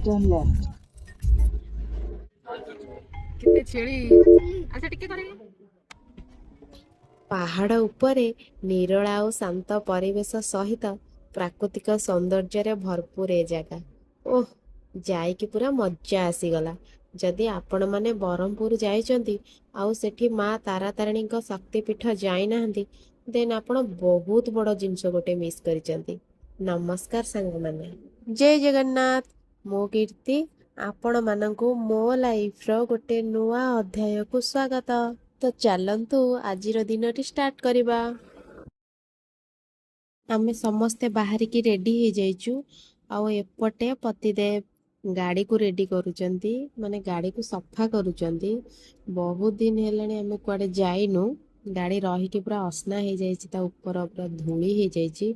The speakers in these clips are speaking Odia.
Turn left. କେତେ ଛେଳି ଆଚ୍ଛା ଟିକେ କରିବି। ପାହାଡ଼ ଉପରେ ନିରୋଳା ଓ ଶାନ୍ତ ପରିବେଶ ସହିତ ପ୍ରାକୃତିକ ସୌନ୍ଦର୍ଯ୍ୟରେ ଭରପୁର ଏ ଜାଗା। ଓଃ, ଯାଇକି ପୁରା ମଜା ଆସିଗଲା। ଯଦି ଆପଣମାନେ ବ୍ରହ୍ମପୁର ଯାଇଛନ୍ତି ଆଉ ସେଠି ମା ତାରାତାରିଣୀଙ୍କ ଶକ୍ତିପୀଠ ଯାଇନାହାନ୍ତି, ଦେନ୍ ଆପଣ ବହୁତ ବଡ଼ ଜିନିଷ ଗୋଟେ ମିସ୍ କରିଛନ୍ତି। ନମସ୍କାର ସାଙ୍ଗମାନେ, ଜୟ ଜଗନ୍ନାଥ। ମୁଁ କୀର୍ତ୍ତି, ଆପଣମାନଙ୍କୁ ମୋ ଲାଇଫ୍ର ଗୋଟେ ନୂଆ ଅଧ୍ୟାୟକୁ ସ୍ୱାଗତ। ତ ଚାଲନ୍ତୁ ଆଜିର ଦିନଟି ଷ୍ଟାର୍ଟ କରିବା। ଆମେ ସମସ୍ତେ ବାହାରିକି ରେଡି ହେଇଯାଇଛୁ। ଆଉ ଏପଟେ ପତିଦେବ ଗାଡ଼ିକୁ ରେଡି କରୁଛନ୍ତି, ମାନେ ଗାଡ଼ିକୁ ସଫା କରୁଛନ୍ତି। ବହୁତ ଦିନ ହେଲାଣି ଆମେ କୁଆଡ଼େ ଯାଇନୁ। ଗାଡ଼ି ରହିକି ପୁରା ଅସନା ହେଇଯାଇଛି, ତା ଉପର ପୁରା ଧୂଳି ହେଇଯାଇଛି।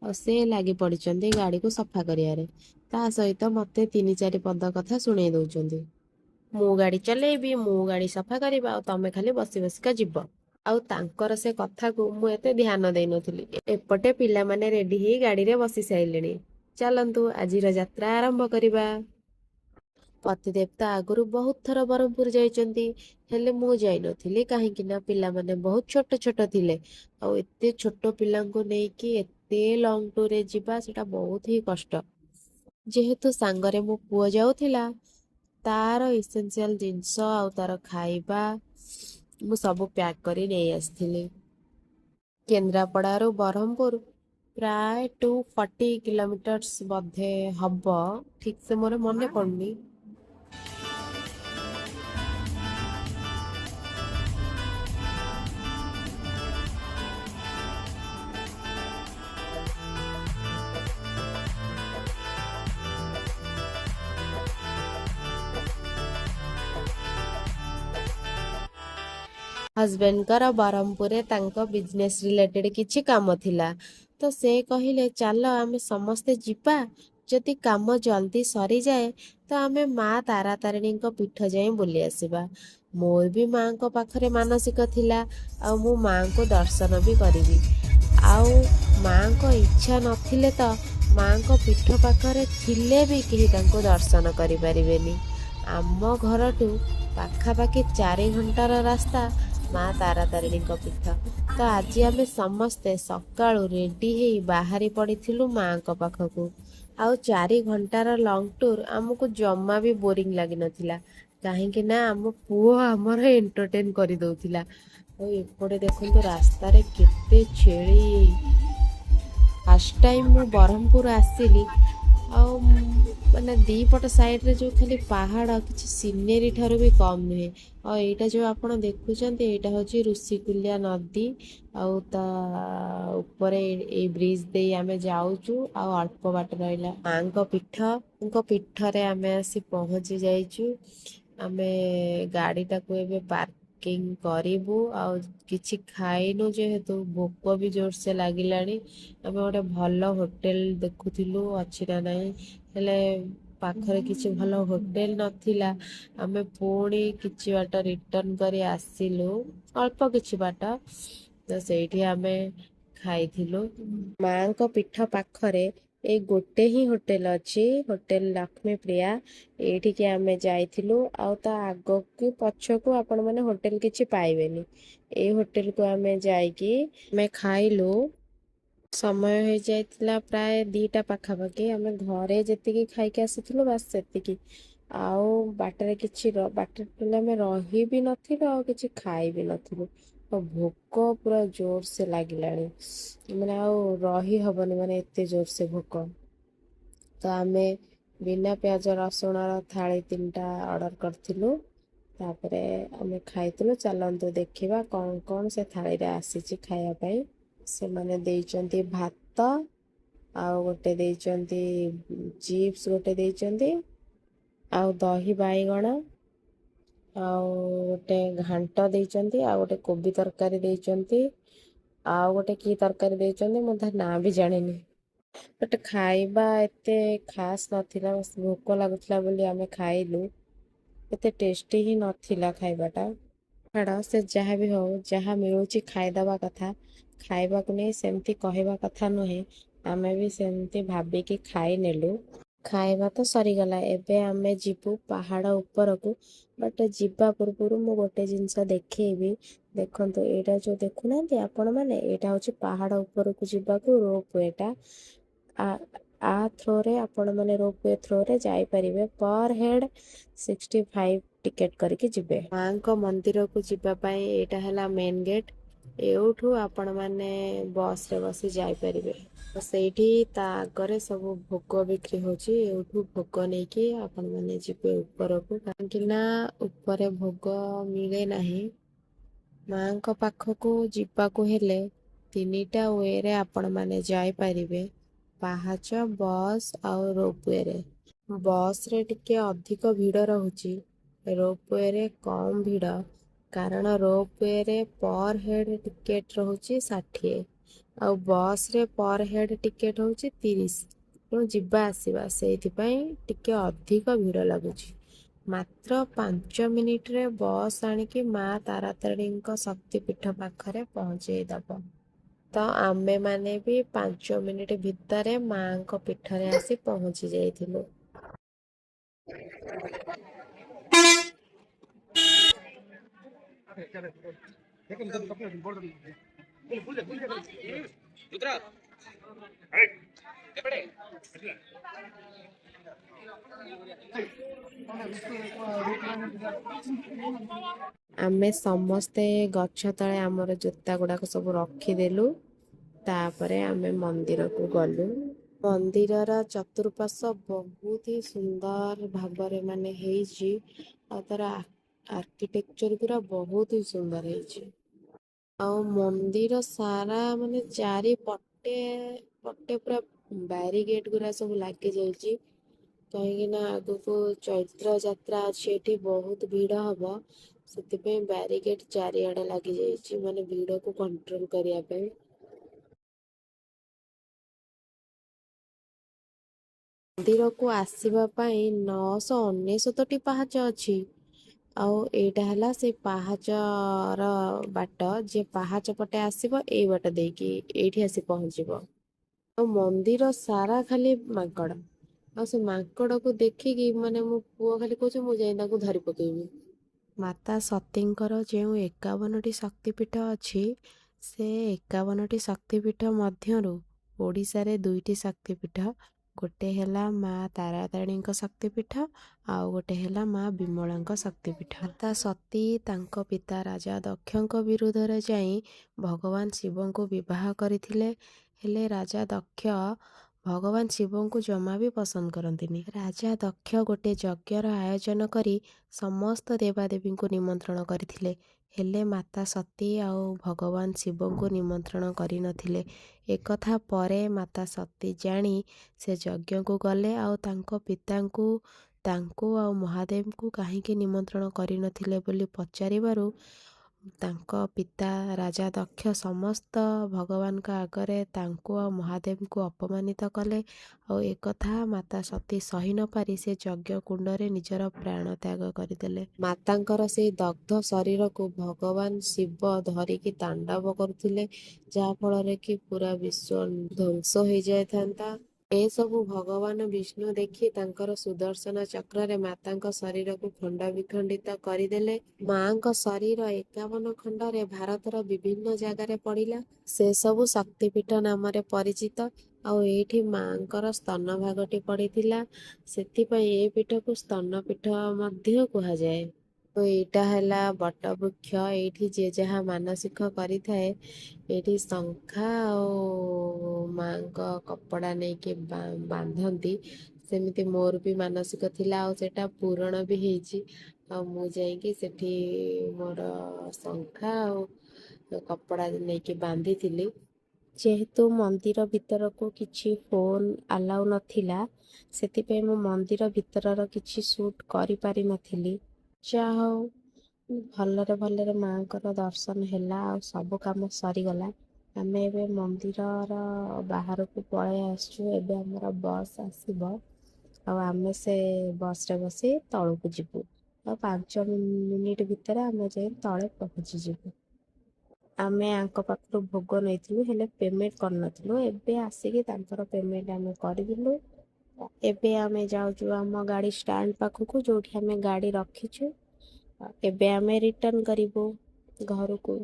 ଆଉ ସେ ଲାଗି ପଡ଼ିଛନ୍ତି ଗାଡ଼ିକୁ ସଫା କରିବାରେ। ତା ସହିତ ମୋତେ 3-4 ପଦ କଥା ଶୁଣେଇ ଦଉଛନ୍ତି। ମୁଁ ଗାଡ଼ି ଚଲେଇବି, ମୁଁ ଗାଡ଼ି ସଫା କରିବା, ଆଉ ତମେ ଖାଲି ବସି ବସିକା ଯିବ। ଆଉ ତାଙ୍କର ସେ କଥାକୁ ମୁଁ ଏତେ ଧ୍ୟାନ ଦେଇନଥିଲି। ଏପଟେ ପିଲାମାନେ ରେଡି ହେଇ ଗାଡ଼ିରେ ବସି ସାରିଲେଣି। ଚାଲନ୍ତୁ ଆଜିର ଯାତ୍ରା ଆରମ୍ଭ କରିବା। ପତିଦେବ ତ ଆଗରୁ ବହୁତ ଥର ବ୍ରହ୍ମପୁର ଯାଇଛନ୍ତି, ହେଲେ ମୁଁ ଯାଇନଥିଲି କାହିଁକି ନା ପିଲାମାନେ ବହୁତ ଛୋଟ ଛୋଟ ଥିଲେ। ଆଉ ଏତେ ଛୋଟ ପିଲାଙ୍କୁ ନେଇକି ଏତେ ଲଙ୍ଗ ଟୁରରେ ଯିବା ସେଟା ବହୁତ ହିଁ କଷ୍ଟ। ଯେହେତୁ ସାଙ୍ଗରେ ମୋ ପୁଅ ଯାଉଥିଲା, ତାର ଇସେନ୍ସିଆଲ ଜିନିଷ ଆଉ ତାର ଖାଇବା ମୁଁ ସବୁ ପ୍ୟାକ୍ କରି ନେଇ ଆସିଥିଲି। କେନ୍ଦ୍ରାପଡ଼ାରୁ ବ୍ରହ୍ମପୁର ପ୍ରାୟ 240 କିଲୋମିଟର୍ସ ବୋଧେ ହବ, ଠିକ୍ ସେ ମୋର ମନେ ପଡ଼ୁନି। ହଜବେଣ୍ଡଙ୍କର ବ୍ରହ୍ମପୁରରେ ତାଙ୍କ ବିଜନେସ୍ ରିଲେଟେଡ୍ କିଛି କାମ ଥିଲା, ତ ସେ କହିଲେ ଚାଲ ଆମେ ସମସ୍ତେ ଯିବା। ଯଦି କାମ ଜଲ୍ଦି ସରିଯାଏ ତ ଆମେ ମା ତାରାତାରିଣୀଙ୍କ ପୀଠ ଯାଇ ବୁଲି ଆସିବା। ମୋର ବି ମାଙ୍କ ପାଖରେ ମାନସିକ ଥିଲା, ଆଉ ମୁଁ ମାଙ୍କୁ ଦର୍ଶନ ବି କରିବି। ଆଉ ମାଙ୍କ ଇଚ୍ଛା ନଥିଲେ ତ ମାଙ୍କ ପୀଠ ପାଖରେ ଥିଲେ ବି କେହି ତାଙ୍କୁ ଦର୍ଶନ କରିପାରିବେନି। ଆମ ଘରଠୁ ପାଖାପାଖି 4 ଘଣ୍ଟାର ରାସ୍ତା ମା ତାରାତାରିଣୀଙ୍କ ପୀଠ। ତ ଆଜି ଆମେ ସମସ୍ତେ ସକାଳୁ ରେଡି ହେଇ ବାହାରି ପଡ଼ିଥିଲୁ ମାଙ୍କ ପାଖକୁ। ଆଉ 4 ଘଣ୍ଟାର ଲଙ୍ଗ ଟୁର୍ ଆମକୁ ଜମା ବି ବୋରିଂ ଲାଗିନଥିଲା, କାହିଁକି ନା ଆମ ପୁଅ ଆମର ଏଣ୍ଟରଟେନ୍ କରିଦଉଥିଲା। ଆଉ ଏପଟେ ଦେଖନ୍ତୁ ରାସ୍ତାରେ କେତେ ଛେଳି। ଫାର୍ଷ୍ଟ ଟାଇମ୍ ମୁଁ ବ୍ରହ୍ମପୁର ଆସିଲି, ଆଉ ମାନେ ଦିପଟ ସାଇଡ଼ରେ ଯେଉଁ ଖାଲି ପାହାଡ଼, କିଛି ସିନେରୀ ଠାରୁ ବି କମ୍ ନୁହେଁ। ଆଉ ଏଇଟା ଯେଉଁ ଆପଣ ଦେଖୁଛନ୍ତି ଏଇଟା ହେଉଛି ଋଷିକୁଲ୍ୟା ନଦୀ। ଆଉ ତା ଉପରେ ଏଇ ବ୍ରିଜ ଦେଇ ଆମେ ଯାଉଛୁ। ଆଉ ଅଳ୍ପ ବାଟ ରହିଲା ମାଙ୍କ ପୀଠରେ ଆମେ ଆସି ପହଞ୍ଚି ଯାଇଛୁ। ଆମେ ଗାଡ଼ିଟାକୁ ଏବେ ପାର୍କିଂ କରିବୁ। ଆଉ କିଛି ଖାଇନୁ ଯେହେତୁ ଭୋକ ବି ଜୋରସେ ଲାଗିଲାଣି। ଆମେ ଗୋଟେ ଭଲ ହୋଟେଲ ଦେଖୁଥିଲୁ ଅଛି ନା ନାହିଁ, ହେଲେ ପାଖରେ କିଛି ଭଲ ହୋଟେଲ ନଥିଲା। ଆମେ ପୁଣି କିଛି ବାଟ ରିଟର୍ନ କରି ଆସିଲୁ, ଅଳ୍ପ କିଛି ବାଟ। ତ ସେଇଠି ଆମେ ଖାଇଥିଲୁ। ମାଙ୍କ ପୀଠ ପାଖରେ ଏଇ ଗୋଟେ ହିଁ ହୋଟେଲ ଅଛି, ହୋଟେଲ ଲକ୍ଷ୍ମୀପ୍ରିୟା। ଏଇଠିକି ଆମେ ଯାଇଥିଲୁ। ଆଉ ତା ଆଗକୁ ପଛକୁ ଆପଣମାନେ ହୋଟେଲ କିଛି ପାଇବେନି। ଏଇ ହୋଟେଲକୁ ଆମେ ଯାଇକି ଆମେ ଖାଇଲୁ। ସମୟ ହେଇଯାଇଥିଲା ପ୍ରାୟ 2ଟା ପାଖାପାଖି। ଆମେ ଘରେ ଯେତିକି ଖାଇକି ଆସିଥିଲୁ ବାସ୍ ସେତିକି। ଆଉ ବାଟରେ ଆମେ ରହି ବି ନଥିଲୁ ଆଉ କିଛି ଖାଇ ବି ନଥିଲୁ। ଆଉ ଭୋକ ପୁରା ଜୋରସେ ଲାଗିଲାଣି, ମାନେ ଆଉ ରହି ହବନି, ମାନେ ଏତେ ଜୋରସେ ଭୋକ। ତ ଆମେ ବିନା ପିଆଜ ରସୁଣର ଥାଳି 3ଟା ଅର୍ଡ଼ର କରିଥିଲୁ। ତାପରେ ଆମେ ଖାଇଥିଲୁ। ଚାଲନ୍ତୁ ଦେଖିବା କ'ଣ କ'ଣ ସେ ଥାଳିରେ ଆସିଛି ଖାଇବା ପାଇଁ। ସେମାନେ ଦେଇଛନ୍ତି ଭାତ, ଆଉ ଗୋଟେ ଦେଇଛନ୍ତି ଚିପ୍ସ, ଗୋଟେ ଦେଇଛନ୍ତି, ଆଉ ଦହି ବାଇଗଣ, ଆଉ ଗୋଟେ ଘାଣ୍ଟ ଦେଇଛନ୍ତି, ଆଉ ଗୋଟେ କୋବି ତରକାରୀ ଦେଇଛନ୍ତି, ଆଉ ଗୋଟେ କି ତରକାରୀ ଦେଇଛନ୍ତି ମୁଁ ତା ନାଁ ବି ଜାଣିନି। ବଟ୍ ଖାଇବା ଏତେ ଖାସ୍ ନଥିଲା, ଭୋକ ଲାଗୁଥିଲା ବୋଲି ଆମେ ଖାଇଲୁ। ଏତେ ଟେଷ୍ଟି ହିଁ ନଥିଲା ଖାଇବାଟା। ଛାଡ଼, ସେ ଯାହା ବି ହଉ, ଯାହା ମିଳୁଛି ଖାଇଦବା କଥା। ଖାଇବାକୁ ନେଇ ସେମିତି କହିବା କଥା ନୁହେଁ, ଆମେ ବି ସେମିତି ଭାବିକି ଖାଇ ନେଲୁ। ଖାଇବା ତ ସରିଗଲା, ଏବେ ଆମେ ଯିବୁ ପାହାଡ଼ ଉପରକୁ। ବଟ୍ ଯିବା ପୂର୍ବରୁ ମୁଁ ଗୋଟେ ଜିନିଷ ଦେଖେଇବି। ଦେଖନ୍ତୁ, ଏଇଟା ଯୋଉ ଦେଖୁନାହାନ୍ତି ଆପଣମାନେ, ଏଇଟା ହେଉଛି ପାହାଡ଼ ଉପରକୁ ଯିବାକୁ ରୋପ୍ ୱେଟା। ଆ ଆ ଥ୍ରୋରେ ଆପଣମାନେ ରୋପ୍ ୱେ ଥ୍ରୋରେ ଯାଇପାରିବେ। ପର୍ ହେଡ୍ 65 ଟିକେଟ୍ କରିକି ଯିବେ। ମାଙ୍କ ମନ୍ଦିରକୁ ଯିବା ପାଇଁ ଏଇଟା ହେଲା ମେନ୍ ଗେଟ୍। ଏଉଠୁ ଆପଣମାନେ ବସ୍ରେ ବସି ଯାଇପାରିବେ। ତ ସେଇଠି ତା ଆଗରେ ସବୁ ଭୋଗ ବିକ୍ରି ହଉଛି। ଏଉଠୁ ଭୋଗ ନେଇକି ଆପଣମାନେ ଯିବେ ଉପରକୁ, କାହିଁକି ନା ଉପରେ ଭୋଗ ମିଳେ ନାହିଁ। ମାଙ୍କ ପାଖକୁ ଯିବାକୁ ହେଲେ 3ଟା ୱେରେ ଆପଣମାନେ ଯାଇପାରିବେ, ପାହାଚ, ବସ୍ ଆଉ ରୋପ୍ ୱେରେ। ବସ୍ରେ ଟିକେ ଅଧିକ ଭିଡ଼ ରହୁଛି, ରୋପ୍ ୱେରେ କମ୍ ଭିଡ଼, କାରଣ ରୋପ୍ ୱେରେ ପର୍ ହେଡ୍ ଟିକେଟ୍ ରହୁଛି 60 ଆଉ ବସ୍ରେ ପର୍ ହେଡ୍ ଟିକେଟ୍ ହେଉଛି 30। ତେଣୁ ଯିବା ଆସିବା ସେଇଥିପାଇଁ ଟିକେ ଅଧିକ ଭିଡ଼ ଲାଗୁଛି। ମାତ୍ର 5 ମିନିଟ୍ରେ ବସ୍ ଆଣିକି ମା ତାରାତାରିଣୀଙ୍କ ଶକ୍ତିପୀଠ ପାଖରେ ପହଞ୍ଚେଇ ଦବ। ତ ଆମେମାନେ ବି 5 ମିନିଟ୍ ଭିତରେ ମାଙ୍କ ପୀଠରେ ଆସି ପହଞ୍ଚି ଯାଇଥିଲୁ। ଆମେ ସମସ୍ତେ ଗଛ ତଳେ ଆମର ଜୋତା ଗୁଡ଼ାକ ସବୁ ରଖିଦେଲୁ। ତାପରେ ଆମେ ମନ୍ଦିରକୁ ଗଲୁ। ମନ୍ଦିରର ଚତୁଃପାର୍ଶ୍ୱ ବହୁତ ହି ସୁନ୍ଦର ଭାବରେ ହେଇଛି, ଆଉ ତାର ଆର୍କିଟେକ୍ଚର ପୁରା ବହୁତ ହି ସୁନ୍ଦର ହେଇଛି। ଆଉ ମନ୍ଦିର ସାରା ଚାରିପଟେ ପୁରା ବ୍ୟାରିଗେଟ୍ ଗୁରା ସବୁ ଲାଗି ଯାଇଛି, କାହିଁକି ନା ଆଗକୁ ଚୈତ୍ର ଯାତ୍ରା ଅଛି, ଏଠି ବହୁତ ଭିଡ଼ ହବ। ସେଥିପାଇଁ ବ୍ୟାରିଗେଟ୍ ଚାରିଆଡେ ଲାଗି ଯାଇଛି, ଭିଡ଼କୁ କଣ୍ଟ୍ରୋଲ କରିବା ପାଇଁ। ମନ୍ଦିରକୁ ଆସିବା ପାଇଁ 999ଟି ପାହାଚ ଅଛି। ଆଉ ଏଇଟା ହେଲା ସେଇ ପାହାଚର ବାଟ। ଯିଏ ପାହାଚ ପଟେ ଆସିବ ଏଇ ବାଟ ଦେଇକି ଏଇଠି ଆସି ପହଞ୍ଚିବ। ଆଉ ମନ୍ଦିର ସାରା ଖାଲି ମାଙ୍କଡ଼। ଆଉ ସେ ମାଙ୍କଡ଼କୁ ଦେଖିକି ମୋ ପୁଅ ଖାଲି କହୁଛି ମୁଁ ଯାଇ ତାକୁ ଧରି ପକେଇବି। ମାତା ସତୀଙ୍କର ଯେଉଁ 51ଟି ଶକ୍ତିପୀଠ ଅଛି, ସେ 51ଟି ଶକ୍ତିପୀଠ ମଧ୍ୟରୁ ଓଡ଼ିଶାରେ 2ଟି ଶକ୍ତିପୀଠ, ଗୋଟେ ହେଲା ମା ତାରାତାରିଣୀଙ୍କ ଶକ୍ତିପୀଠ, ଆଉ ଗୋଟେ ହେଲା ମା ବିମଳାଙ୍କ ଶକ୍ତିପୀଠ। ମାତା ସତୀ ତାଙ୍କ ପିତା ରାଜା ଦକ୍ଷଙ୍କ ବିରୁଦ୍ଧରେ ଯାଇ ଭଗବାନ ଶିବଙ୍କୁ ବିବାହ କରିଥିଲେ। ହେଲେ ରାଜା ଦକ୍ଷ ଭଗବାନ ଶିବଙ୍କୁ ଜମା ବି ପସନ୍ଦ କରନ୍ତିନି। ରାଜା ଦକ୍ଷ ଗୋଟେ ଯଜ୍ଞର ଆୟୋଜନ କରି ସମସ୍ତ ଦେବାଦେବୀଙ୍କୁ ନିମନ୍ତ୍ରଣ କରିଥିଲେ, ହେଲେ ମାତା ସତୀ ଆଉ ଭଗବାନ ଶିବଙ୍କୁ ନିମନ୍ତ୍ରଣ କରିନଥିଲେ। ଏକଥା ପରେ ମାତା ସତୀ ଜାଣି ସେ ଯଜ୍ଞକୁ ଗଲେ, ଆଉ ତାଙ୍କ ପିତାଙ୍କୁ ତାଙ୍କୁ ଆଉ ମହାଦେବଙ୍କୁ କାହିଁକି ନିମନ୍ତ୍ରଣ କରିନଥିଲେ ବୋଲି ପଚାରିବାରୁ ତାଙ୍କ ପିତା ରାଜା ଦକ୍ଷ ସମସ୍ତ ଭଗବାନଙ୍କ ଆଗରେ ତାଙ୍କୁ ଆଉ ମହାଦେବଙ୍କୁ ଅପମାନିତ କଲେ। ଆଉ ଏକଥା ମାତା ସତୀ ସହି ନ ପାରି ସେ ଯଜ୍ଞ କୁଣ୍ଡରେ ନିଜର ପ୍ରାଣ ତ୍ୟାଗ କରିଦେଲେ। ମାତାଙ୍କର ସେଇ ଦଗ୍ଧ ଶରୀରକୁ ଭଗବାନ ଶିବ ଧରିକି ତାଣ୍ଡବ କରୁଥିଲେ, ଯାହା ଫଳରେ କି ପୁରା ବିଶ୍ୱ ଧ୍ୱଂସ ହେଇଯାଇଥାନ୍ତା। ଏସବୁ ଭଗବାନ ବିଷ୍ଣୁ ଦେଖି ତାଙ୍କର ସୁଦର୍ଶନ ଚକ୍ରରେ ମାତାଙ୍କ ଶରୀରକୁ ଖଣ୍ଡ ବିଖଣ୍ଡିତ କରିଦେଲେ। ମାଙ୍କ ଶରୀର 51 ଖଣ୍ଡରେ ଭାରତର ବିଭିନ୍ନ ଜାଗାରେ ପଡ଼ିଲା। ସେ ସବୁ ଶକ୍ତିପୀଠ ନାମରେ ପରିଚିତ। ଆଉ ଏଇଠି ମାଙ୍କର ସ୍ତନ ଭାଗଟି ପଡ଼ିଥିଲା, ସେଥିପାଇଁ ଏ ପୀଠକୁ ସ୍ତନ ପୀଠ ମଧ୍ୟ କୁହାଯାଏ। ତ ଏଇଟା ହେଲା ବଟବୃକ୍ଷ। ଏଇଠି ଯିଏ ଯାହା ମାନସିକ କରିଥାଏ ଏଇଠି ଶଙ୍ଖା ଆଉ ମାଙ୍କ କପଡ଼ା ନେଇକି ବାନ୍ଧନ୍ତି। ସେମିତି ମୋର ବି ମାନସିକ ଥିଲା, ଆଉ ସେଇଟା ପୂରଣ ବି ହେଇଛି। ଆଉ ମୁଁ ଯାଇକି ସେଠି ମୋର ଶଙ୍ଖା ଆଉ କପଡ଼ା ନେଇକି ବାନ୍ଧିଥିଲି। ଯେହେତୁ ମନ୍ଦିର ଭିତରକୁ କିଛି ଫୋନ୍ ଆଲାଉ ନଥିଲା, ସେଥିପାଇଁ ମୁଁ ମନ୍ଦିର ଭିତରର କିଛି ସୁଟ୍ କରିପାରିନଥିଲି। ଯାହା ହଉ ଭଲରେ ମାଙ୍କର ଦର୍ଶନ ହେଲା, ଆଉ ସବୁ କାମ ସରିଗଲା। ଆମେ ଏବେ ମନ୍ଦିରର ବାହାରକୁ ପଳେଇ ଆସିଛୁ। ଏବେ ଆମର ବସ୍ ଆସିବ, ଆଉ ଆମେ ସେ ବସ୍ରେ ବସି ତଳକୁ ଯିବୁ। ଆଉ 5 ମିନିଟ୍ ଭିତରେ ଆମେ ଯାଇ ତଳେ ପହଞ୍ଚିଯିବୁ। ଆମେ ଆଙ୍କ ପାଖରୁ ଭୋଗ ନେଇଥିଲୁ, ହେଲେ ପେମେଣ୍ଟ କରିନଥିଲୁ। ଏବେ ଆସିକି ତାଙ୍କର ପେମେଣ୍ଟ ଆମେ କରିଦେଲୁ। ଏବେ ଆମେ ଯାଉଛୁ ଆମ ଗାଡ଼ି ଷ୍ଟାଣ୍ଡ ପାଖକୁ ଯୋଉଠି ଆମେ ଗାଡ଼ି ରଖିଛୁ। ଏବେ ଆମେ ରିଟର୍ନ କରିବୁ ଘରକୁ।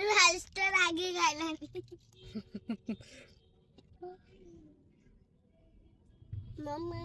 मास्टर आगे गाना मम्मा